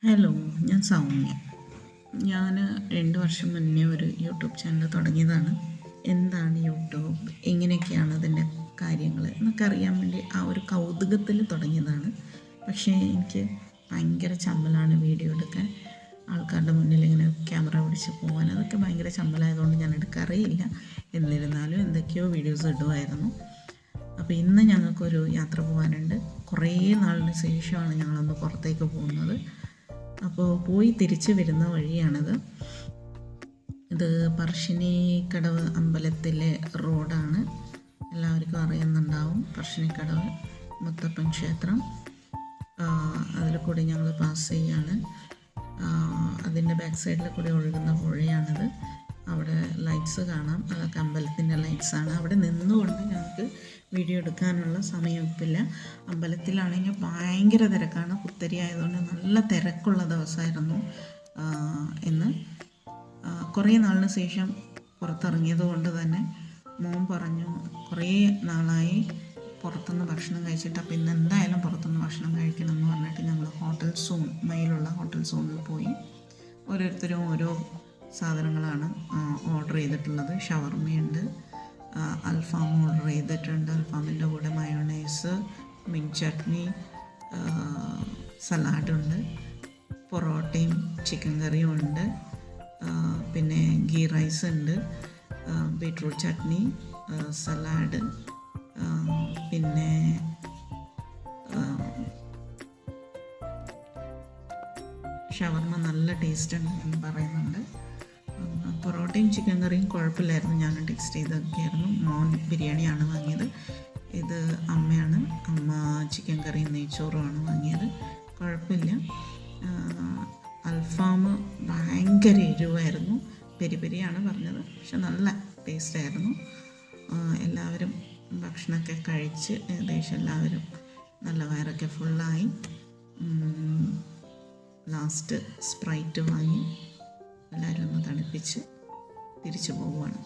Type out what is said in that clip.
Hello, ഞാൻ സൗമ്യ. ഞാൻ 2 വർഷം മുന്നേ ഒരു യൂട്യൂബ് ചാനൽ തുടങ്ങിയതാണ്. എന്താണ് യൂട്യൂബ്, എങ്ങനെയൊക്കെയാണ് അതിൻ്റെ കാര്യങ്ങൾ എന്നൊക്കെ അറിയാൻ വേണ്ടി ആ ഒരു കൗതുകത്തിൽ തുടങ്ങിയതാണ്. പക്ഷേ എനിക്ക് ഭയങ്കര ചമ്മലാണ് വീഡിയോ എടുക്കാൻ, ആൾക്കാരുടെ മുന്നിൽ ഇങ്ങനെ ക്യാമറ പിടിച്ച് പോകാൻ. അതൊക്കെ ഭയങ്കര ചമ്മലായതുകൊണ്ട് ഞാൻ എടുക്കാറേയില്ല. എന്നിരുന്നാലും എന്തൊക്കെയോ വീഡിയോസ് ഇടുമായിരുന്നു. അപ്പോൾ ഇന്ന് ഞങ്ങൾക്കൊരു യാത്ര പോകാനുണ്ട്. കുറേ നാളിന് ശേഷമാണ് ഞങ്ങളൊന്ന് പുറത്തേക്ക് പോകുന്നത്. അപ്പോൾ പോയി തിരിച്ച് വരുന്ന വഴിയാണിത്. ഇത് പറശ്ശിനിക്കടവ് അമ്പലത്തിലെ റോഡാണ്. എല്ലാവർക്കും അറിയുന്നുണ്ടാവും. പറശ്ശിനിക്കടവ് മുത്തപ്പൻ ക്ഷേത്രം, അതിൽ കൂടി ഞങ്ങൾ പാസ് ചെയ്യാണ്. അതിൻ്റെ ബാക്ക് സൈഡിൽ കൂടി ഒഴുകുന്ന പുഴയാണിത്. അവിടെ ലൈറ്റ്സ് കാണാം, അതൊക്കെ അമ്പലത്തിൻ്റെ ലൈറ്റ്സാണ്. അവിടെ നിന്നുകൊണ്ട് ഞങ്ങൾക്ക് വീഡിയോ എടുക്കാനുള്ള സമയമില്ല. അമ്പലത്തിലാണെങ്കിൽ ഭയങ്കര തിരക്കാണ്. പുത്തരി ആയതുകൊണ്ട് നല്ല തിരക്കുള്ള ദിവസമായിരുന്നു ഇന്ന്. കുറേ നാളിന് ശേഷം പുറത്തിറങ്ങിയത് കൊണ്ട് തന്നെ മോൻ പറഞ്ഞു, കുറേ നാളായി പുറത്തുനിന്ന് ഭക്ഷണം കഴിച്ചിട്ട്, അപ്പോൾ ഇന്ന് എന്തായാലും പുറത്തുനിന്ന് ഭക്ഷണം കഴിക്കണം എന്ന് പറഞ്ഞിട്ട് ഞങ്ങൾ ഹോട്ടൽ സോൺ, മയിലുള്ള ഹോട്ടൽ സോണിൽ പോയി. ഓരോരുത്തരും ഓരോ സാധനങ്ങളാണ് ഓർഡർ ചെയ്തിട്ടുള്ളത്. ഷവർമയുണ്ട്, അൽഫാം ഓർഡർ ചെയ്തിട്ടുണ്ട്. അൽഫാമിൻ്റെ കൂടെ മയോണൈസ്, മിൻ ചട്നി, സലാഡുണ്ട്, പൊറോട്ടയും ചിക്കൻ കറിയും ഉണ്ട്, പിന്നെ ഗീ റൈസ് ഉണ്ട്, ബീട്രൂട്ട് ചട്നി, സലാഡ്, പിന്നെ ഷവർമ നല്ല ടേസ്റ്റ് ഉണ്ട് എന്ന് പറയുന്നുണ്ട്. പൊറോട്ടയും ചിക്കൻ കറിയും കുഴപ്പമില്ലായിരുന്നു, ഞാൻ ടേസ്റ്റ് ചെയ്തൊക്കെയായിരുന്നു. മോൻ ബിരിയാണിയാണ് വാങ്ങിയത്. ഇത് അമ്മയാണ്, അമ്മ ചിക്കൻ കറിയും നെയ്ച്ചോറുമാണ് വാങ്ങിയത്. കുഴപ്പമില്ല. അൽഫാം ഭയങ്കര എരിവായിരുന്നു. പെരി പെരിയാണ് പറഞ്ഞത്, പക്ഷെ നല്ല ടേസ്റ്റായിരുന്നു. എല്ലാവരും ഭക്ഷണമൊക്കെ കഴിച്ച് ഏകദേശം എല്ലാവരും നല്ല വയറൊക്കെ ഫുള്ളായി. ലാസ്റ്റ് സ്പ്രൈറ്റ് വാങ്ങി എല്ലാവരും ഒന്ന് തണുപ്പിച്ച് തിരിച്ചു പോവുകയാണ്.